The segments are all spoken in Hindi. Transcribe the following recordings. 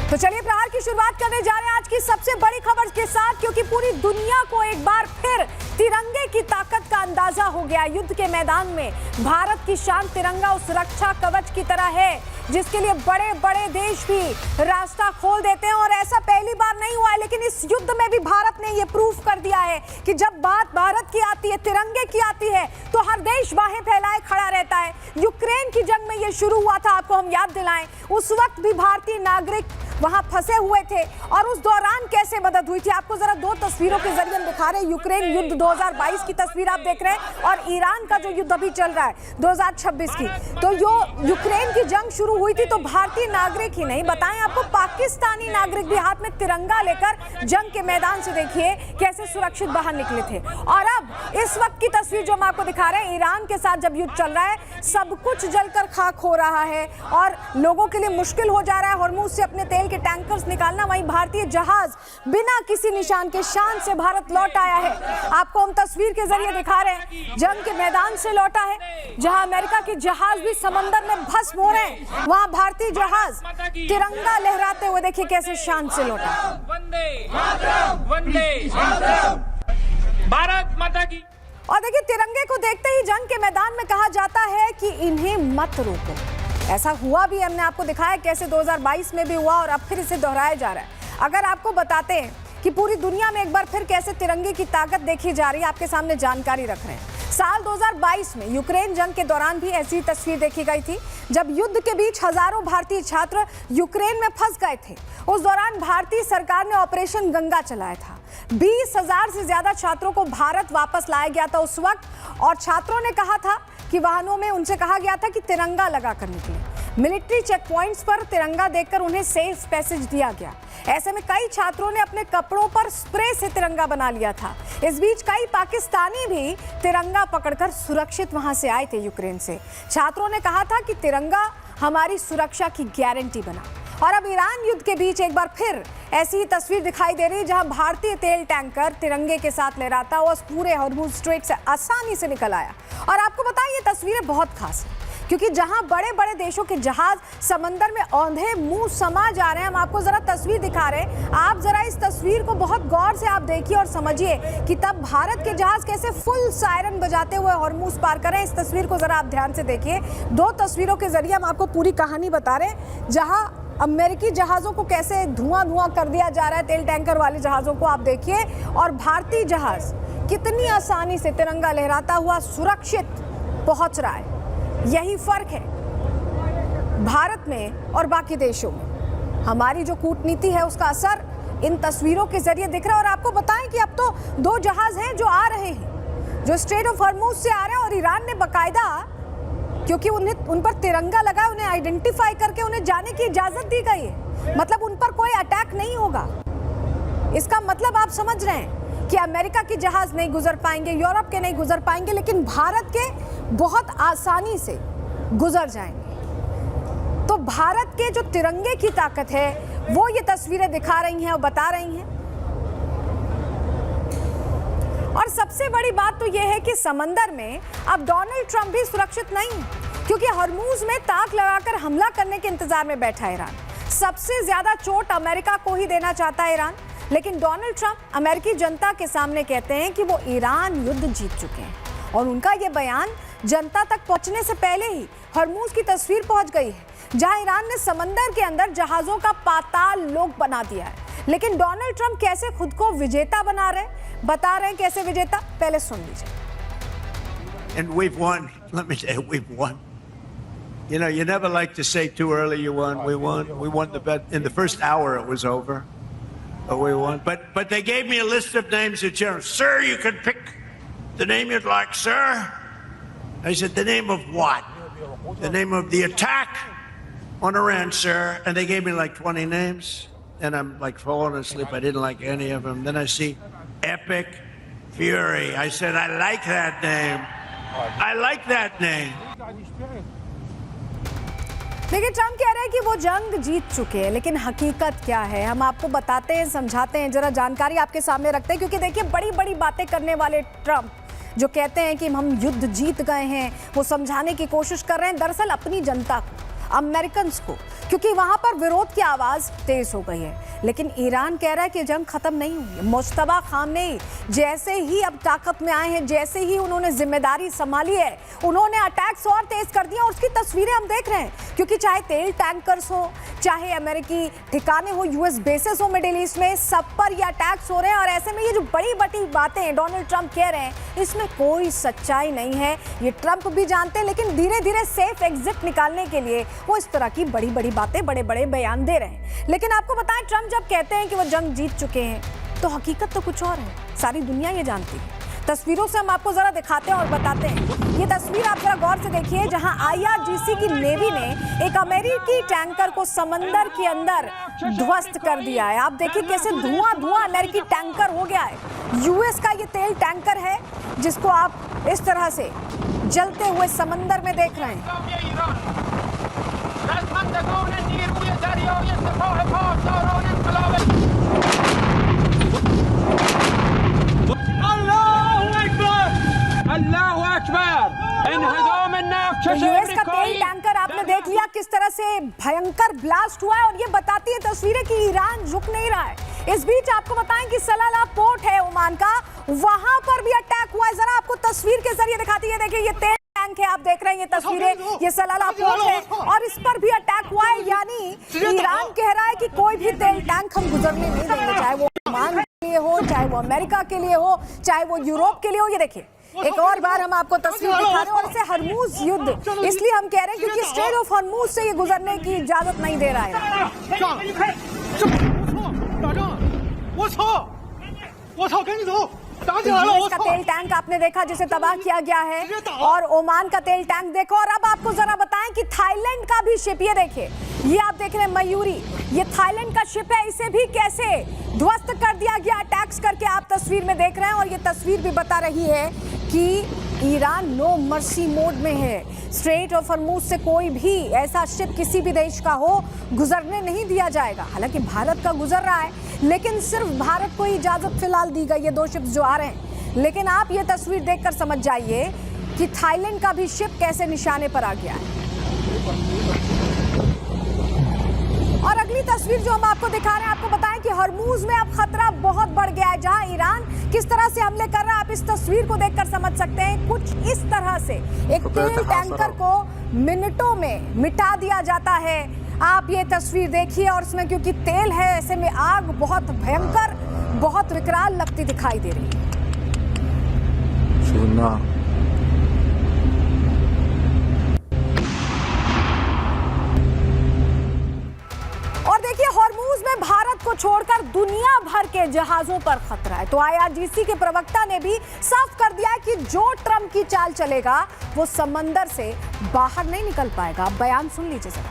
तो चलिए प्रहार की शुरुआत करने जा रहे हैं आज की सबसे बड़ी खबर के साथ, क्योंकि पूरी दुनिया को एक बार फिर तिरंगे की ताकत का अंदाजा हो गया। युद्ध के मैदान में भारत की शान तिरंगा उस रक्षा कवच की तरह है जिसके लिए बड़े बड़े देश भी रास्ता खोल देते हैं। और ऐसा पहली बार नहीं हुआ है, लेकिन इस युद्ध में भी भारत ने ये प्रूफ कर दिया है कि जब बात भारत की आती है, तिरंगे की आती है, तो हर देश बाहें फैलाए खड़ा रहता है। यूक्रेन की जंग में ये शुरू हुआ था, आपको हम याद दिलाएं। उस वक्त भी भारतीय नागरिक वहां फंसे हुए थे और उस दौरान कैसे मदद हुई थी, आपको जरा दो तस्वीरों के जरिए हम दिखा रहे हैं। यूक्रेन युद्ध 2022 की तस्वीर आप देख रहे हैं और ईरान का जो युद्ध अभी चल रहा है 2026 की। तो यो यूक्रेन की जंग शुरू हुई थी तो भारतीय नागरिक ही नहीं, बताएं आपको पाकिस्तानी नागरिक भी हाथ में तिरंगा लेकर जंग के मैदान से देखिए कैसे सुरक्षित बाहर निकले थे। और अब इस वक्त की तस्वीर जो हम आपको दिखा रहे हैं, ईरान के साथ जब युद्ध चल रहा है, सब कुछ जलकर खाक हो रहा है और लोगों के लिए मुश्किल हो जा रहा है हॉर्मुज से अपने तेल के टैंकर्स निकालना। वहीं भारतीय जहाज बिना किसी निशान के शान से भारत लौट आया है। आपको हम तस्वीर के जरिए दिखा रहे हैं, जंग के मैदान से लौटा है। जहां अमेरिका के जहाज भी समंदर में भस्म हो रहे हैं, वहां भारतीय जहाज तिरंगा लहराते हुए देखिए कैसे शान से लौटा। वंदे मातरम, वंदे मातरम, भारत माता की। और देखिए तिरंगे को देखते ही जंग के मैदान में कहा जाता है कि इन्हें मत रोको। ऐसा हुआ भी, हमने आपको दिखाया कैसे 2022 में भी हुआ और अब फिर इसे दोहराया जा रहा है। अगर आपको बताते हैं कि पूरी दुनिया में एक बार फिर कैसे तिरंगे की ताकत देखी जा रही है, आपके सामने जानकारी रख रहे हैं। साल 2022 में यूक्रेन जंग के दौरान भी ऐसी तस्वीर देखी गई थी, जब युद्ध के बीच हजारों भारतीय छात्र यूक्रेन में फंस गए थे। उस दौरान भारतीय सरकार ने ऑपरेशन गंगा चलाया था। 20,000 से ज्यादा छात्रों को भारत वापस लाया गया था उस वक्त, और छात्रों ने कहा था कि वाहनों में उनसे कहा गया था कि तिरंगा लगा कर निकले। मिलिट्री चेक पॉइंट्स पर तिरंगा देखकर उन्हें सेफ पैसेज दिया गया। ऐसे में कई छात्रों ने अपने कपड़ों पर स्प्रे से तिरंगा बना लिया था। इस बीच कई पाकिस्तानी भी तिरंगा पकड़कर सुरक्षित वहां से आए थे यूक्रेन से। छात्रों ने कहा था कि तिरंगा हमारी सुरक्षा की गारंटी बना। और अब ईरान युद्ध के बीच एक बार फिर ऐसी ही तस्वीर दिखाई दे रही है, जहां भारतीय तेल टैंकर तिरंगे के साथ लहराता हुआ पूरे हॉर्मुज स्ट्रेट से आसानी से निकल आया। और आपको बताएं ये तस्वीरें बहुत खास है, क्योंकि जहां बड़े बड़े देशों के जहाज समंदर में औंधे मुंह समा जा रहे हैं। हम आपको जरा तस्वीर दिखा रहे हैं, आप जरा इस तस्वीर को बहुत गौर से आप देखिए और समझिए कि तब भारत के जहाज कैसे फुल सायरन बजाते हुए हॉर्मुज पार कर रहे हैं। इस तस्वीर को जरा आप ध्यान से देखिए। दो तस्वीरों के जरिए हम आपको पूरी कहानी बता रहे हैं, जहां अमेरिकी जहाज़ों को कैसे धुआं कर दिया जा रहा है, तेल टैंकर वाले जहाज़ों को आप देखिए, और भारतीय जहाज कितनी आसानी से तिरंगा लहराता हुआ सुरक्षित पहुंच रहा है। यही फर्क है भारत में और बाकी देशों में। हमारी जो कूटनीति है उसका असर इन तस्वीरों के जरिए दिख रहा है। और आपको बताएं कि अब तो दो जहाज हैं जो आ रहे हैं, जो स्ट्रेट ऑफ हॉर्मुज से आ रहे हैं, और ईरान ने बाकायदा, क्योंकि उन पर तिरंगा लगा है, उन्हें आइडेंटिफाई करके उन्हें जाने की इजाजत दी गई है। मतलब उन पर कोई अटैक नहीं होगा। इसका मतलब आप समझ रहे हैं कि अमेरिका के जहाज नहीं गुजर पाएंगे, यूरोप के नहीं गुजर पाएंगे, लेकिन भारत के बहुत आसानी से गुजर जाएंगे। तो भारत के जो तिरंगे की ताकत है वो ये तस्वीरें दिखा रही हैं और बता रही हैं। और सबसे बड़ी बात तो यह है कि समंदर में अब डोनाल्ड ट्रंप भी सुरक्षित नहीं है, क्योंकि हॉर्मुज में ताक लगाकर हमला करने के इंतजार में बैठा है ईरान। सबसे ज्यादा चोट अमेरिका को ही देना चाहता है ईरान, लेकिन डोनाल्ड ट्रंप अमेरिकी जनता के सामने कहते हैं कि वो ईरान युद्ध जीत चुके हैं। और उनका ये बयान जनता तक पहुंचने से पहले ही हॉर्मुज की तस्वीर पहुंच गई है, जहां ईरान ने समंदर के अंदर जहाजों का पाताल लोक बना दिया है। लेकिन डोनाल्ड ट्रंप कैसे खुद को विजेता बना रहे, बता रहे हैं कैसे विजेता, पहले सुन लीजिए। And we've won. Let me tell you, we've won. You know, you never like to say too early you won. We won. We won the bet. In the first hour, it was over. But we won. But they gave me a list of names of generals. Sir, you can pick the name you'd like, sir. I said, the name of what? The name of the attack on Iran, sir. And they gave me like 20 names. And I'm like falling asleep. I didn't like any of them. Then I see Epic Fury. I said, I like that name. I like that name. देखिए ट्रंप कह रहे हैं कि वो जंग जीत चुके हैं, लेकिन हकीकत क्या है हम आपको बताते हैं, समझाते हैं, जरा जानकारी आपके सामने रखते हैं। क्योंकि देखिए बड़ी बड़ी बातें करने वाले ट्रंप जो कहते हैं कि हम युद्ध जीत गए हैं, वो समझाने की कोशिश कर रहे हैं दरअसल अपनी जनता को, अमेरिकन को, क्योंकि वहां पर विरोध की आवाज तेज हो गई है। लेकिन ईरान कह रहा है कि जंग खत्म नहीं हुई है। मुश्तबा खामनेई जैसे ही अब ताकत में आए हैं, जैसे ही उन्होंने जिम्मेदारी संभाली है, उन्होंने अटैक्स और तेज कर दिया और उसकी तस्वीरें हम देख रहे हैं। क्योंकि चाहे तेल टैंकर्स हो, चाहे अमेरिकी ठिकाने हो, यूएस बेसेस हो मिडिल ईस्ट में, सब पर ये अटैक्स हो रहे हैं। और ऐसे में ये जो बड़ी बड़ी बातें डोनाल्ड ट्रंप कह रहे हैं, इसमें कोई सच्चाई नहीं है। ये ट्रंप भी जानते हैं, लेकिन धीरे धीरे सेफ एग्जिट निकालने के लिए वो इस तरह की बड़ी बड़ी बातें, बड़े बड़े बयान दे रहे हैं। लेकिन आपको बताएं, ट्रंप जब कहते हैं कि वो जंग जीत चुके हैं, तो हकीकत तो कुछ और है। सारी दुनिया ये जानती है। तस्वीरों से हम आपको जरा दिखाते हैं और बताते हैं। ये तस्वीर आप जरा गौर से देखिए, जहां IRGC की नेवी ने एक अमेरिकी टैंकर को समंदर के अंदर ध्वस्त कर दिया है। आप देखिए कैसे धुआं धुआं अमेरिकी टैंकर हो गया है। यूएस का ये तेल टैंकर है जिसको आप इस तरह से जलते हुए समंदर में देख रहे हैं। यूएस का तेल टैंकर आपने देख लिया किस तरह से भयंकर ब्लास्ट हुआ है, और ये बताती है तस्वीरें कि ईरान रुक नहीं रहा है। इस बीच आपको बताएं कि सलाला पोर्ट है ओमान का, वहां पर भी अटैक हुआ है। जरा आपको तस्वीर के जरिए दिखाती है। देखिए ये तेल टैंक है, आप देख रहे हैं ये तस्वीरें, ये सलाला पोर्ट है और इस पर भी अटैक हुआ है। यानी ईरान कह रहा है कि कोई भी तेल टैंक हम गुजरने नहीं देंगे, चाहे वो ओमान के लिए हो, चाहे वो अमेरिका के लिए हो, चाहे वो यूरोप के लिए हो। ये देखिए एक और बार हम आपको तस्वीर दिखा रहे हैं, और इसे हरमूज युद्ध इसलिए हम कह रहे हैं क्योंकि स्ट्रेट ऑफ हरमूज से ये गुजरने की इजाजत नहीं दे रहा है। यूएस का तेल टैंक आपने देखा जिसे तबाह किया गया है, और ओमान का तेल टैंक देखो। और अब आपको जरा बताएं कि थाईलैंड का भी शिप, ये देखिए, ये आप देख रहे हैं मयूरी, ये थाईलैंड का शिप है, इसे भी कैसे ध्वस्त कर दिया गया अटैक्स करके, आप तस्वीर में देख रहे हैं। और ये तस्वीर भी बता रही है कि ईरान नो मर्सी मोड में है। स्ट्रेट ऑफ हॉर्मुज से कोई भी ऐसा शिप किसी भी देश का हो गुजरने नहीं दिया जाएगा। हालांकि भारत का गुजर रहा है, लेकिन सिर्फ भारत को इजाजत फिलहाल दी गई है, 2 शिप्स जो आ रहे हैं। लेकिन आप ये तस्वीर देखकर समझ जाइए कि थाईलैंड का भी शिप कैसे निशाने पर आ गया है। और अगली तस्वीर जो हम आपको दिखा रहे हैं, आपको बताएं कि हॉर्मुज में अब खतरा बहुत बढ़ गया है, जहां ईरान किस तरह से हमले कर रहा है आप इस तस्वीर को देखकर समझ सकते हैं। कुछ इस तरह से एक तेल टैंकर को मिनटों में मिटा दिया जाता है। आप ये तस्वीर देखिए, और इसमें क्योंकि तेल है, ऐसे में आग बहुत भयंकर, बहुत विकराल लगती दिखाई दे रही है। और देखिए हॉर्मुज में भारत को छोड़कर दुनिया भर के जहाजों पर खतरा है। तो IRGC के प्रवक्ता ने भी साफ कर दिया है कि जो ट्रंप की चाल चलेगा वो समंदर से बाहर नहीं निकल पाएगा। बयान सुन लीजिए जरा।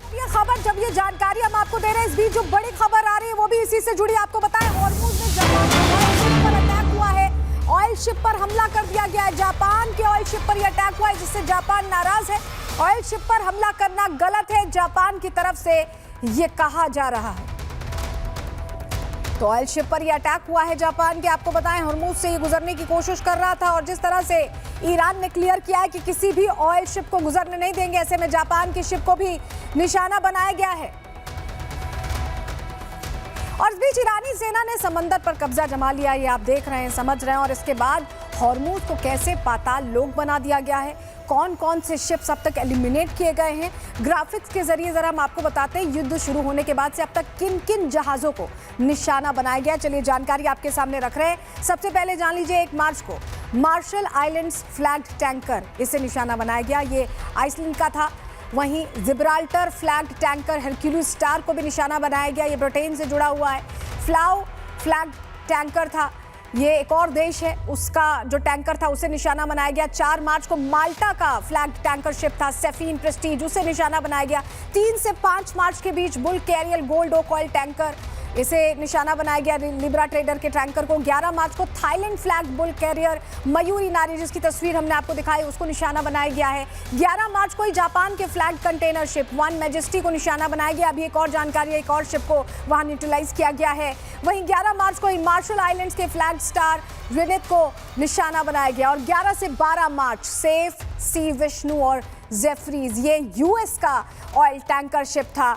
ये खबर, जब ये जानकारी हम आपको दे रहे हैं, इस बीच जो बड़ी खबर आ रही है वो भी इसी से जुड़ी। आपको बताएं हॉर्मुज में जापान पर अटैक हुआ है, ऑयल शिप पर हमला कर दिया गया है। जापान के ऑयल शिप पर यह अटैक हुआ है, जिससे जापान नाराज है। ऑयल शिप पर हमला करना गलत है, जापान की तरफ से ये कहा जा रहा है। तो ऑयल शिप पर यह अटैक हुआ है जापान के। आपको बताएं हॉर्मुज से ये गुजरने की कोशिश कर रहा था, और जिस तरह से ईरान ने क्लियर किया है कि किसी भी ऑयल शिप को गुजरने नहीं देंगे, ऐसे में जापान की शिप को भी निशाना बनाया गया है। और इस बीच ईरानी सेना ने समंदर पर कब्जा जमा लिया, ये आप देख रहे हैं, समझ रहे हैं। और इसके बाद हॉर्मुज को कैसे पाताल लोक बना दिया गया है, कौन कौन से शिप्स अब तक एलिमिनेट किए गए हैं, ग्राफिक्स के जरिए जरा हम आपको बताते हैं युद्ध शुरू होने के बाद से अब तक किन किन जहाजों को निशाना बनाया गया। चलिए जानकारी आपके सामने रख रहे हैं। सबसे पहले जान लीजिए 1 मार्च को मार्शल आइलैंड्स फ्लैग्ड टैंकर, इसे निशाना बनाया गया, ये आइसलैंड का था। वहीं जिब्राल्टर फ्लैग्ड टैंकर हेरक्यूलिस स्टार को भी निशाना बनाया गया, ये ब्रिटेन से जुड़ा हुआ है। फ्लाउ फ्लैग्ड टैंकर था, ये एक और देश है, उसका जो टैंकर था उसे निशाना बनाया गया। 4 मार्च को माल्टा का फ्लैग टैंकर शिप था सेफीन प्रेस्टीज, उसे निशाना बनाया गया। 3 से 5 मार्च के बीच बुल कैरियल गोल्ड ओक ऑयल टैंकर, इसे निशाना बनाया गया लिब्रा ट्रेडर के टैंकर को। 11 मार्च को थाईलैंड फ्लैग बुल कैरियर मयूरी नारी, जिसकी तस्वीर हमने आपको दिखाई, उसको निशाना बनाया गया है। 11 मार्च को ही जापान के flag container ship one majesty को निशाना बनाया गया। अभी एक और जानकारी है, एक और शिप को वहां न्यूट्रलाइज किया गया है। वहीं 11 मार्च को ही मार्शल आइलैंड्स के फ्लैग स्टार विनित को निशाना बनाया गया। और 11 से 12 मार्च सेफ सी विष्णु और जेफरीज, ये यूएस का ऑयल टैंकर शिप था,